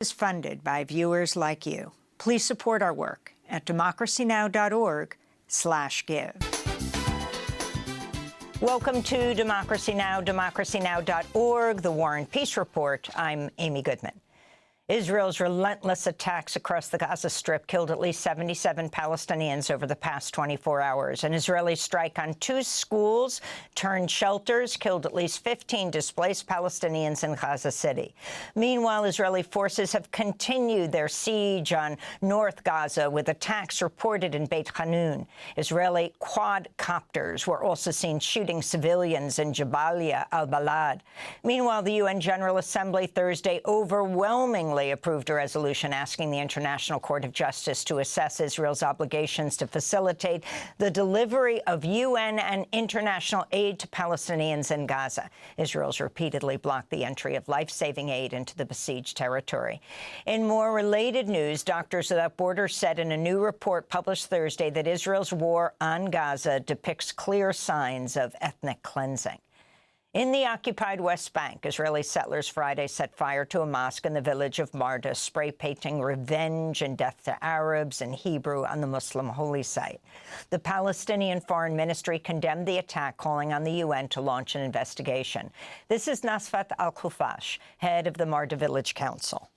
Is funded by viewers like you. Please support our work at democracynow.org/give. Welcome to Democracy Now!, democracynow.org, the War and Peace Report. I'm Amy Goodman. Israel's relentless attacks across the Gaza Strip killed at least 77 Palestinians over the past 24 hours. An Israeli strike on 2 schools turned shelters killed at least 15 displaced Palestinians in Gaza City. Meanwhile, Israeli forces have continued their siege on North Gaza, with attacks reported in Beit Hanun. Israeli quadcopters were also seen shooting civilians in Jabalia al-Balad. Meanwhile, the UN General Assembly Thursday overwhelmingly approved a resolution asking the International Court of Justice to assess Israel's obligations to facilitate the delivery of UN and international aid to Palestinians in Gaza. Israel's repeatedly blocked the entry of life-saving aid into the besieged territory. In more related news, Doctors Without Borders said in a new report published Thursday that Israel's war on Gaza depicts clear signs of ethnic cleansing. In the occupied West Bank, Israeli settlers Friday set fire to a mosque in the village of Marda, spray-painting revenge and death to Arabs in Hebrew on the Muslim holy site. The Palestinian Foreign Ministry condemned the attack, calling on the UN to launch an investigation. This is Nasfat Al-Khufash, head of the Marda Village Council.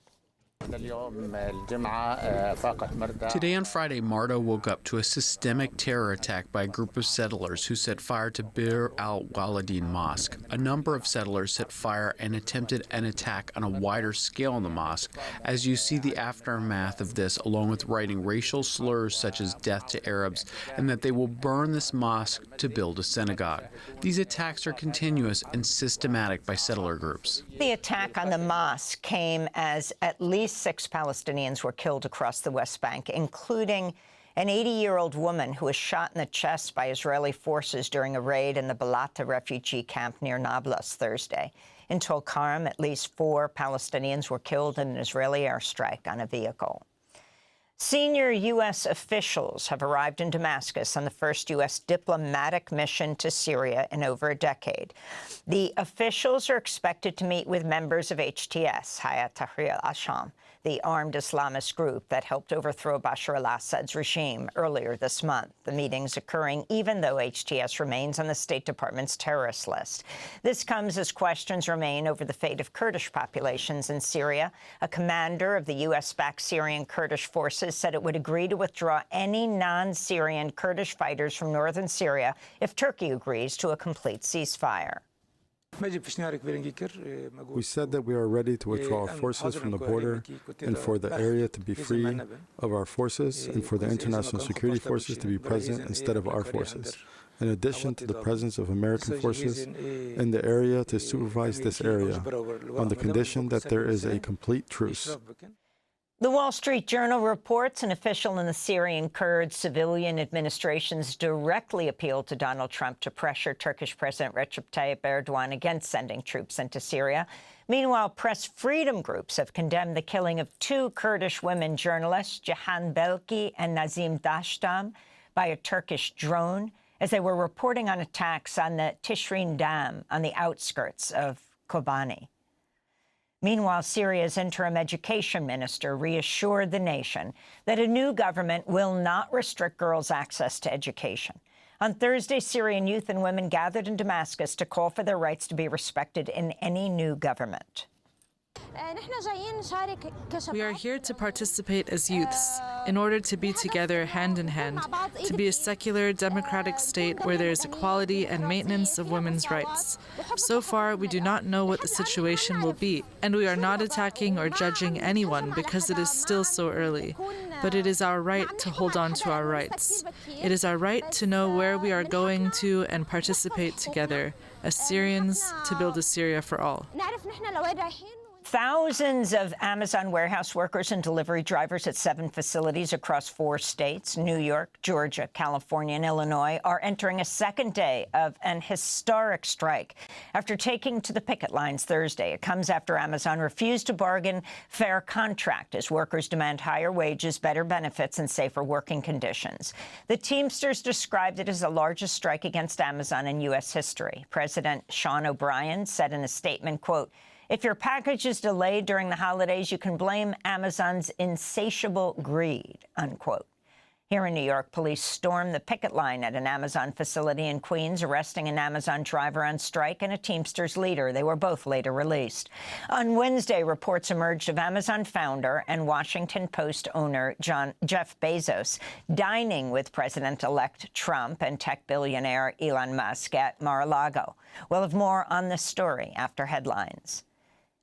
Today on Friday, Marda woke up to a systemic terror attack by a group of settlers who set fire to Bir al-Waladin Mosque. A number of settlers set fire and attempted an attack on a wider scale on the mosque. As you see the aftermath of this, along with writing racial slurs such as death to Arabs, and that they will burn this mosque to build a synagogue. These attacks are continuous and systematic by settler groups. The attack on the mosque came as at least 6 Palestinians were killed across the West Bank, including an 80-year-old woman who was shot in the chest by Israeli forces during a raid in the Balata refugee camp near Nablus Thursday. In Tulkarm, at least 4 Palestinians were killed in an Israeli airstrike on a vehicle. Senior U.S. officials have arrived in Damascus on the first U.S. diplomatic mission to Syria in over a decade. The officials are expected to meet with members of HTS, Hayat Tahrir al-Sham, the armed Islamist group that helped overthrow Bashar al-Assad's regime earlier this month. The meeting's occurring even though HTS remains on the State Department's terrorist list. This comes as questions remain over the fate of Kurdish populations in Syria. A commander of the U.S.-backed Syrian Kurdish forces said it would agree to withdraw any non-Syrian Kurdish fighters from northern Syria if Turkey agrees to a complete ceasefire. We said that we are ready to withdraw our forces from the border and for the area to be free of our forces and for the international security forces to be present instead of our forces. In addition to the presence of American forces in the area to supervise this area on the condition that there is a complete truce. The Wall Street Journal reports an official in the Syrian Kurd civilian administrations directly appealed to Donald Trump to pressure Turkish President Recep Tayyip Erdogan against sending troops into Syria. Meanwhile, press freedom groups have condemned the killing of 2 Kurdish women journalists, Cihan Belki and Nazim Dashtam, by a Turkish drone as they were reporting on attacks on the Tishrin Dam on the outskirts of Kobani. Meanwhile, Syria's interim education minister reassured the nation that a new government will not restrict girls' access to education. On Thursday, Syrian youth and women gathered in Damascus to call for their rights to be respected in any new government. We are here to participate as youths in order to be together hand in hand, to be a secular, democratic state where there is equality and maintenance of women's rights. So far, we do not know what the situation will be, and we are not attacking or judging anyone because it is still so early. But it is our right to hold on to our rights. It is our right to know where we are going to and participate together, as Syrians, to build a Syria for all. Thousands of Amazon warehouse workers and delivery drivers at 7 facilities across 4 states, New York, Georgia, California, and Illinois, are entering a second day of an historic strike. After taking to the picket lines Thursday, it comes after Amazon refused to bargain fair contract as workers demand higher wages, better benefits, and safer working conditions. The Teamsters described it as the largest strike against Amazon in U.S. history. President Sean O'Brien said in a statement, quote, If your package is delayed during the holidays, you can blame Amazon's insatiable greed, unquote. Here in New York, police stormed the picket line at an Amazon facility in Queens, arresting an Amazon driver on strike and a Teamsters leader. They were both later released. On Wednesday, reports emerged of Amazon founder and Washington Post owner Jeff Bezos dining with President-elect Trump and tech billionaire Elon Musk at Mar-a-Lago. We'll have more on this story after headlines.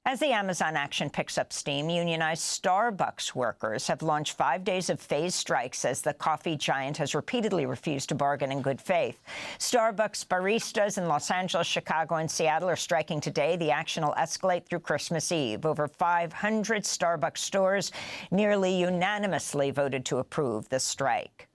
As the Amazon action picks up steam, unionized Starbucks workers have launched 5 days of phased strikes as the coffee giant has repeatedly refused to bargain in good faith. Starbucks baristas in Los Angeles, Chicago, and Seattle are striking today. The action will escalate through Christmas Eve. Over 500 Starbucks stores nearly unanimously voted to approve the strike.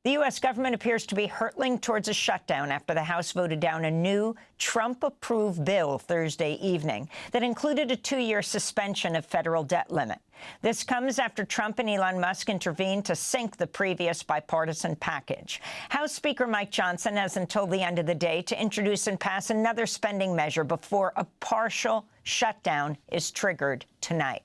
The U.S. government appears to be hurtling towards a shutdown after the House voted down a new Trump-approved bill Thursday evening that included a 2-year suspension of federal debt limit. This comes after Trump and Elon Musk intervened to sink the previous bipartisan package. House Speaker Mike Johnson has until the end of the day to introduce and pass another spending measure before a partial shutdown is triggered tonight.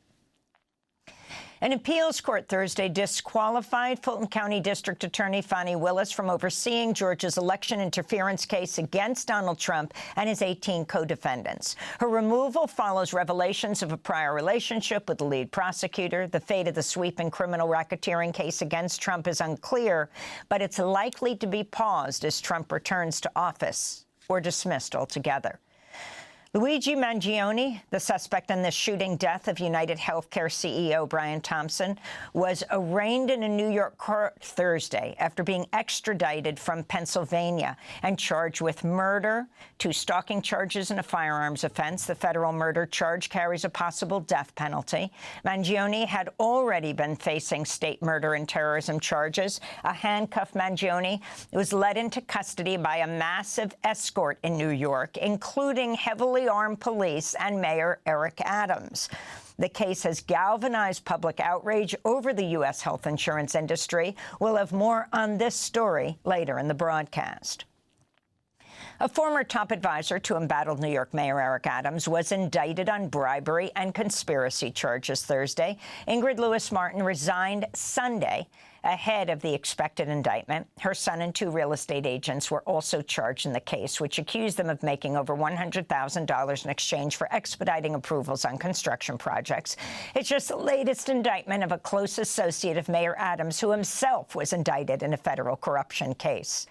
An appeals court Thursday disqualified Fulton County District Attorney Fani Willis from overseeing Georgia's election interference case against Donald Trump and his 18 co-defendants. Her removal follows revelations of a prior relationship with the lead prosecutor. The fate of the sweeping criminal racketeering case against Trump is unclear, but it's likely to be paused as Trump returns to office or dismissed altogether. Luigi Mangione, the suspect in the shooting death of United Healthcare CEO Brian Thompson, was arraigned in a New York court Thursday after being extradited from Pennsylvania and charged with murder, 2 stalking charges, and a firearms offense. The federal murder charge carries a possible death penalty. Mangione had already been facing state murder and terrorism charges. A handcuffed Mangione was led into custody by a massive escort in New York, including heavily armed police and Mayor Eric Adams. The case has galvanized public outrage over the U.S. health insurance industry. We'll have more on this story later in the broadcast. A former top advisor to embattled New York Mayor Eric Adams was indicted on bribery and conspiracy charges Thursday. Ingrid Lewis-Martin resigned Sunday ahead of the expected indictment. Her son and 2 real estate agents were also charged in the case, which accused them of making over $100,000 in exchange for expediting approvals on construction projects. It's just the latest indictment of a close associate of Mayor Adams, who himself was indicted in a federal corruption case.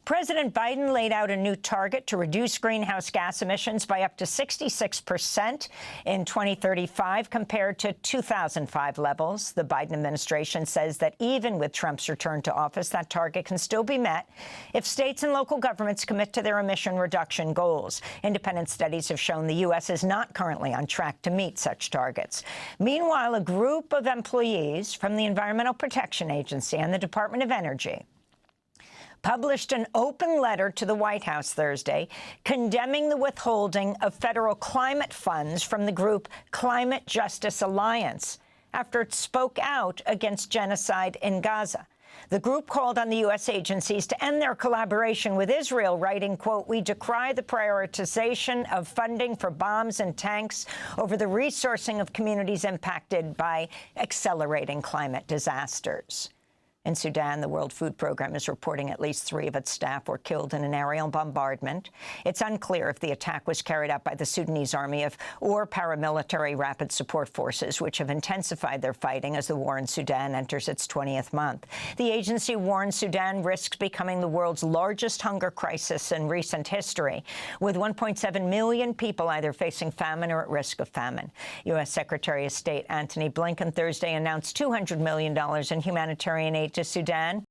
President Biden laid out a new target to reduce greenhouse gas emissions by up to 66% in 2035 compared to 2005 levels. The Biden administration says that even with Trump's return to office, that target can still be met if states and local governments commit to their emission reduction goals. Independent studies have shown the U.S. is not currently on track to meet such targets. Meanwhile, a group of employees from the Environmental Protection Agency and the Department of Energy published an open letter to the White House Thursday condemning the withholding of federal climate funds from the group Climate Justice Alliance after it spoke out against genocide in Gaza. The group called on the U.S. agencies to end their collaboration with Israel, writing, quote, "We decry the prioritization of funding for bombs and tanks over the resourcing of communities impacted by accelerating climate disasters." In Sudan, the World Food Program is reporting at least 3 of its staff were killed in an aerial bombardment. It's unclear if the attack was carried out by the Sudanese army or paramilitary rapid support forces, which have intensified their fighting as the war in Sudan enters its 20th month. The agency warns Sudan risks becoming the world's largest hunger crisis in recent history, with 1.7 million people either facing famine or at risk of famine. U.S. Secretary of State Antony Blinken Thursday announced $200 million in humanitarian aid to Sudan.